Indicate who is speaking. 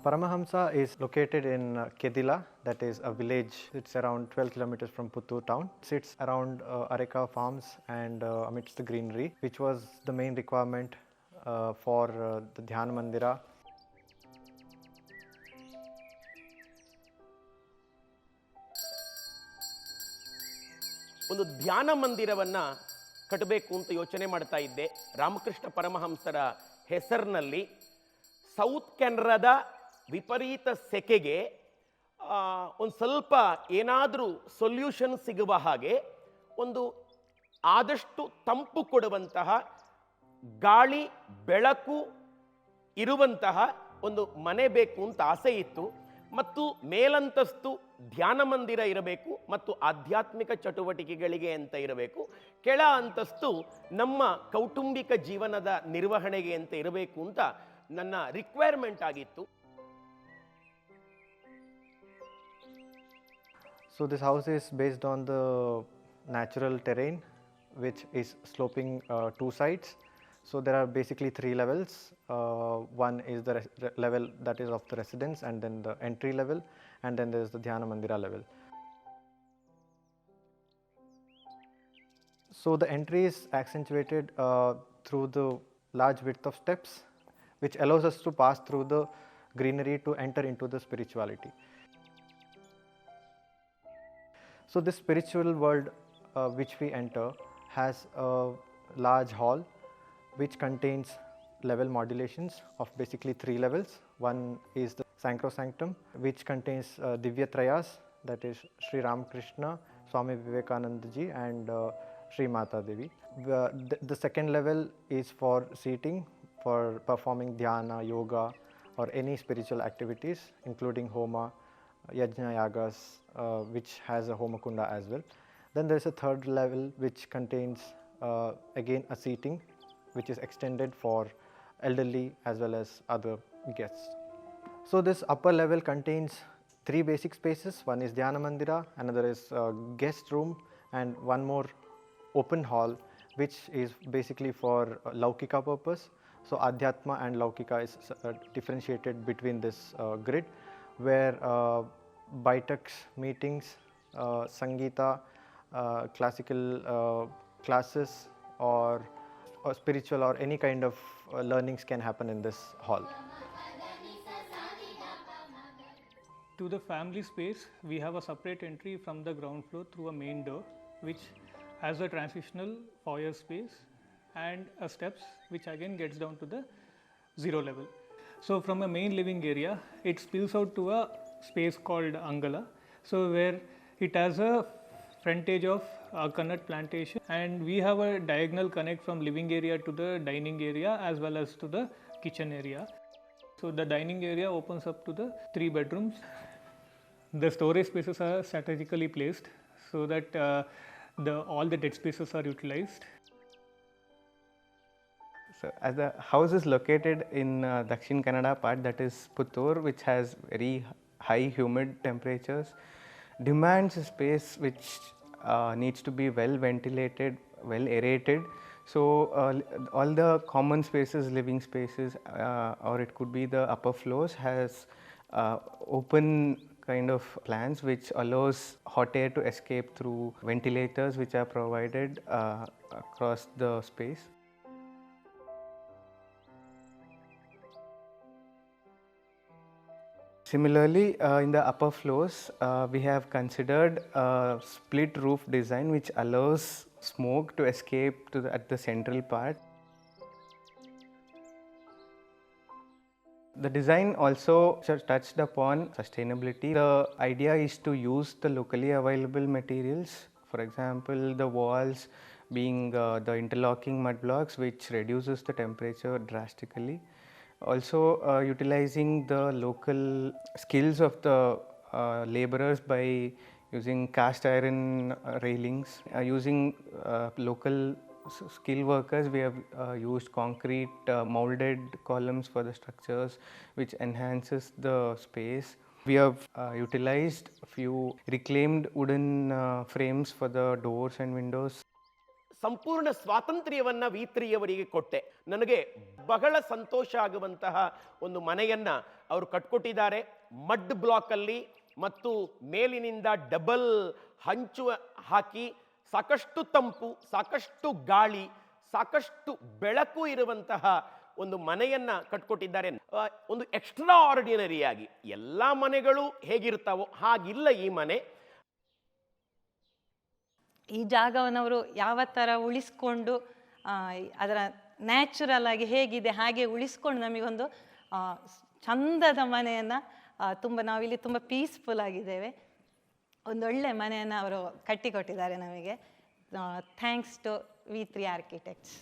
Speaker 1: Paramahamsa is located in Kedila, that is a village. It's around 12 kilometers from Puttur town. It sits around Areca farms and amidst the greenery, which was the main requirement for the Dhyana Mandira.
Speaker 2: ಒಂದು ಧ್ಯಾನ ಮಂದಿರವನ್ನು ಕಟ್ಟಬೇಕು ಅಂತ ಯೋಚನೆ ಮಾಡ್ತಾ ಇದ್ದೆ. ರಾಮಕೃಷ್ಣ ಪರಮಹಂಸರ ಹೆಸರಿನಲ್ಲಿ south ಕೆನರಾದ ವಿಪರೀತ ಸೆಕೆಗೆ ಒಂದು ಸ್ವಲ್ಪ ಏನಾದರೂ ಸೊಲ್ಯೂಷನ್ ಸಿಗುವ ಹಾಗೆ ಒಂದು ಆದಷ್ಟು ತಂಪು ಕೊಡುವಂತಹ ಗಾಳಿ ಬೆಳಕು ಇರುವಂತಹ ಒಂದು ಮನೆ ಬೇಕು ಅಂತ ಆಸೆ ಇತ್ತು. ಮತ್ತು ಮೇಲಂತಸ್ತು ಧ್ಯಾನ ಮಂದಿರ ಇರಬೇಕು ಮತ್ತು ಆಧ್ಯಾತ್ಮಿಕ ಚಟುವಟಿಕೆಗಳಿಗೆ ಅಂತ ಇರಬೇಕು. ಕೆಳ ಅಂತಸ್ತು ನಮ್ಮ ಕೌಟುಂಬಿಕ ಜೀವನದ ನಿರ್ವಹಣೆಗೆ ಅಂತ ಇರಬೇಕು ಅಂತ ನನ್ನ ರಿಕ್ವೈರ್ಮೆಂಟ್ ಆಗಿತ್ತು.
Speaker 1: So this house is based on the natural terrain, which is sloping two sides. So there are basically three levels. One is the level that is of the residence, and then the entry level, and then there is the Dhyana Mandira level. So the entry is accentuated through the large width of steps, which allows us to pass through the greenery to enter into the spirituality. So this spiritual world which we enter has a large hall which contains level modulations of basically three levels. One is the Sacrosanctum, which contains Divya Trayas, that is Sri Ramakrishna, Swami Vivekananda ji and Sri Mata Devi. The second level is for seating, for performing dhyana, yoga or any spiritual activities including homa, yajna, yagas, which has a homa kunda as well. Then there is a third level which contains again a seating which is extended for elderly as well as other guests. So this upper level contains three basic spaces. One is Dhyana Mandira, another is guest room, and one more open hall which is basically for Laukika purpose. So Adhyatma and Laukika is differentiated between this grid, where Baitaks meetings, Sangeeta, classical classes or spiritual or any kind of learnings can happen in this hall.
Speaker 3: To the family space, we have a separate entry from the ground floor through a main door, which has a transitional foyer space and a steps which again gets down to the zero level. So from a main living area, it spills out to a space called Angala, so where it has a frontage of coconut plantation, and we have a diagonal connect from living area to the dining area as well as to the kitchen area. So the dining area opens up to the 3 bedrooms. The storage spaces are strategically placed so that all the dead spaces are utilized.
Speaker 4: So as the house is located in Dakshin Kannada part, that is Puttur, which has very high humid temperatures, demands a space which needs to be well ventilated, well aerated. So all the common spaces, living spaces, or it could be the upper floors, has open kind of plans which allows hot air to escape through ventilators which are provided across the space. Similarly, in the upper floors, we have considered a split roof design which allows smoke to escape at the central part. The design also touched upon sustainability. The idea is to use the locally available materials, for example, the walls being the interlocking mud blocks, which reduces the temperature drastically. Also utilizing the local skills of the laborers by using cast iron railings, using local skilled workers. We have used concrete molded columns for the structures, which enhances the space. We have utilized a few reclaimed wooden frames for the doors and windows.
Speaker 2: ಸಂಪೂರ್ಣ ಸ್ವಾತಂತ್ರ್ಯವನ್ನು ವಿ3 ಅವರಿಗೆ ಕೊಟ್ಟೆ. ನನಗೆ ಬಹಳ ಸಂತೋಷ ಆಗುವಂತಹ ಒಂದು ಮನೆಯನ್ನ ಅವರು ಕಟ್ಕೊಟ್ಟಿದ್ದಾರೆ. ಮಡ್ ಬ್ಲಾಕಲ್ಲಿ ಮತ್ತು ಮೇಲಿನಿಂದ ಡಬಲ್ ಹಂಚು ಹಾಕಿ ಸಾಕಷ್ಟು ತಂಪು, ಸಾಕಷ್ಟು ಗಾಳಿ, ಸಾಕಷ್ಟು ಬೆಳಕು ಇರುವಂತಹ ಒಂದು ಮನೆಯನ್ನ ಕಟ್ಕೊಟ್ಟಿದ್ದಾರೆ. ಒಂದು ಎಕ್ಸ್ಟ್ರಾ ಆರ್ಡಿನರಿ ಆಗಿ ಎಲ್ಲ ಮನೆಗಳು ಹೇಗಿರ್ತಾವೋ ಹಾಗಿಲ್ಲ ಈ ಮನೆ.
Speaker 5: ಈ ಜಾಗವನ್ನು ಅವರು ಯಾವ ಥರ ಉಳಿಸ್ಕೊಂಡು ಅದರ ನ್ಯಾಚುರಲ್ ಆಗಿ ಹೇಗಿದೆ ಹಾಗೆ ಉಳಿಸ್ಕೊಂಡು ನಮಗೊಂದು ಚಂದದ ಮನೆಯನ್ನು ತುಂಬ ನಾವಿಲ್ಲಿ ತುಂಬ ಪೀಸ್ಫುಲ್ ಆಗಿದ್ದೇವೆ. ಒಂದೊಳ್ಳೆ ಮನೆಯನ್ನು ಅವರು ಕಟ್ಟಿಕೊಟ್ಟಿದ್ದಾರೆ ನಮಗೆ. Thanks to V3 architects.